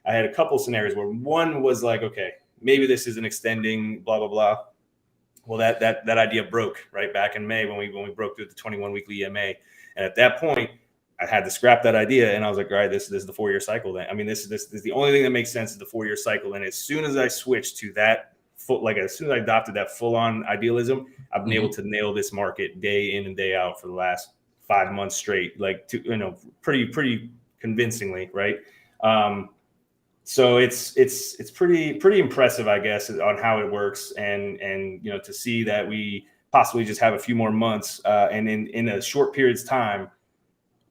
I had a couple scenarios where one was like, okay, maybe this isn't extending, blah, blah, blah. Well, that idea broke right back in May when we broke through the 21 weekly EMA. And at that point, I had to scrap that idea. And I was like, all right, this is the 4-year cycle. Then I mean, this is the only thing that makes sense is the 4-year cycle. And as soon as I switched to that, as soon as I adopted that full-on idealism, I've been able to nail this market day in and day out for the last 5 months straight, like pretty convincingly, right? So it's pretty impressive, I guess, on how it works, and to see that we possibly just have a few more months, and in a short period's time,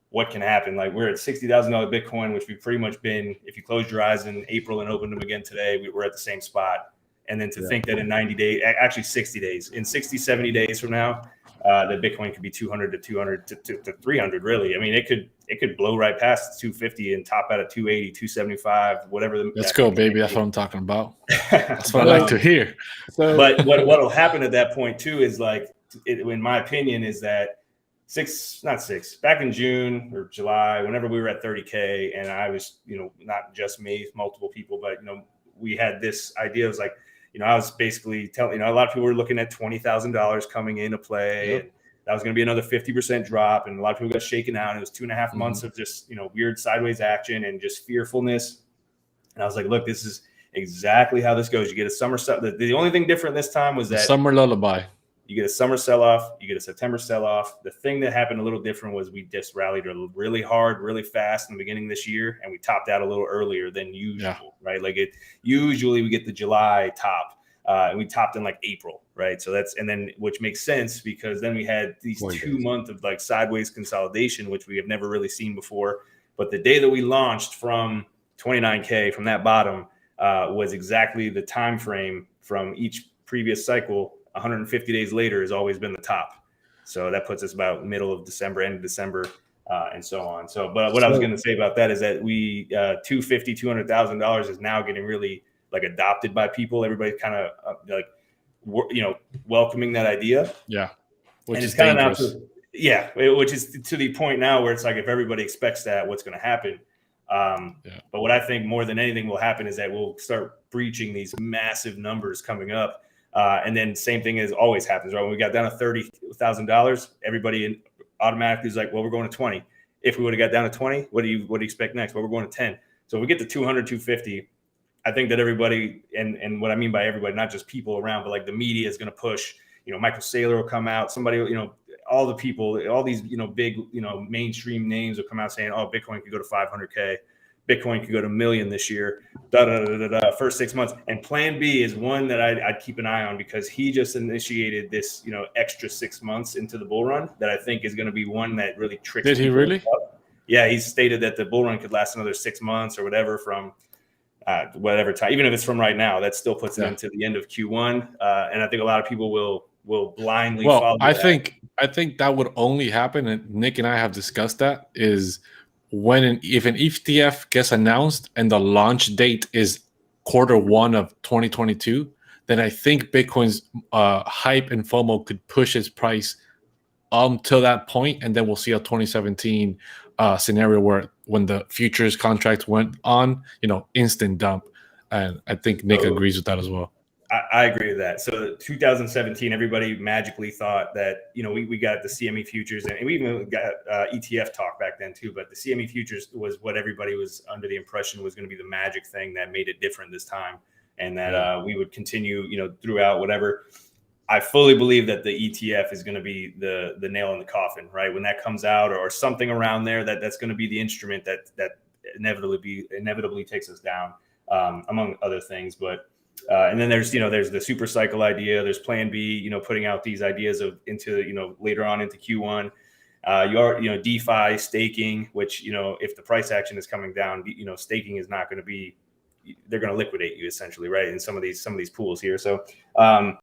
what can happen? Like, we're at $60,000 Bitcoin, which we've pretty much been. If you closed your eyes in April and opened them again today, we're at the same spot. And then to think that in 90 days, actually 60 days, in 60, 70 days from now, the Bitcoin could be 200 to 200 to 300. Really, I mean, it could blow right past 250 and top out at 280, 275, whatever. Let's go, baby. That's what I'm talking about. That's what I like to hear. But what'll happen at that point too is, like, in my opinion, is that back in June or July, whenever we were at 30K, and I was, not just me, multiple people, but we had this idea. It was like, I was basically telling, a lot of people were looking at $20,000 coming into play. Yep. And that was going to be another 50% drop. And a lot of people got shaken out. And it was 2.5 months of just, weird sideways action and just fearfulness. And I was like, look, this is exactly how this goes. You get a summer sell. The only thing different this time was that summer lullaby. You get a summer sell-off, you get a September sell-off. The thing that happened a little different was we just rallied really hard, really fast in the beginning of this year, and we topped out a little earlier than usual, right? Like, usually we get the July top, and we topped in like April, right? So which makes sense, because then we had these 2 months of like sideways consolidation, which we have never really seen before. But the day that we launched from 29K, from that bottom, was exactly the time frame from each previous cycle. 150 days later has always been the top. So that puts us about middle of December, end of December, and so on. So, but what I was going to say about that is that we, $200,000 is now getting really like adopted by people. Everybody's kind of welcoming that idea. Yeah. Which is kind of which is to the point now where it's like, if everybody expects that, what's going to happen? But what I think more than anything will happen is that we'll start breaching these massive numbers coming up. And then same thing as always happens, right? When we got down to $30,000, everybody automatically is like, well, we're going to 20. If we would have got down to 20, what do you expect next? Well, we're going to 10. So if we get to 200, 250, I think that everybody, and what I mean by everybody, not just people around, but like the media is going to push, Michael Saylor will come out, somebody, all the people, all these, big, mainstream names will come out saying, oh, Bitcoin could go to 500K. Bitcoin could go to $1 million this year, first 6 months. And plan B is one that I'd keep an eye on, because he just initiated this, extra 6 months into the bull run that I think is going to be one that really tricks. Did he really? Up. Yeah, he stated that the bull run could last another 6 months or whatever from whatever time, even if it's from right now. That still puts it into the end of Q1. And I think a lot of people will blindly follow that. I think that would only happen, and Nick and I have discussed that, is if an ETF gets announced and the launch date is Q1 of 2022, then I think Bitcoin's hype and FOMO could push its price till that point, and then we'll see a 2017 scenario where, when the futures contract went on, instant dump. And I think Nick agrees with that as well. I agree with that. So 2017, everybody magically thought that, we got the CME futures, and we even got ETF talk back then too. But the CME futures was what everybody was under the impression was going to be the magic thing that made it different this time, and that we would continue, throughout whatever. I fully believe that the ETF is going to be the nail in the coffin, right? When that comes out, or something around there, that's going to be the instrument that inevitably takes us down, among other things. But and then there's the supercycle idea. There's plan B, putting out these ideas into later on into Q1. DeFi staking, which, if the price action is coming down, staking is not going to be, they're going to liquidate you essentially, right? In some of these pools here. So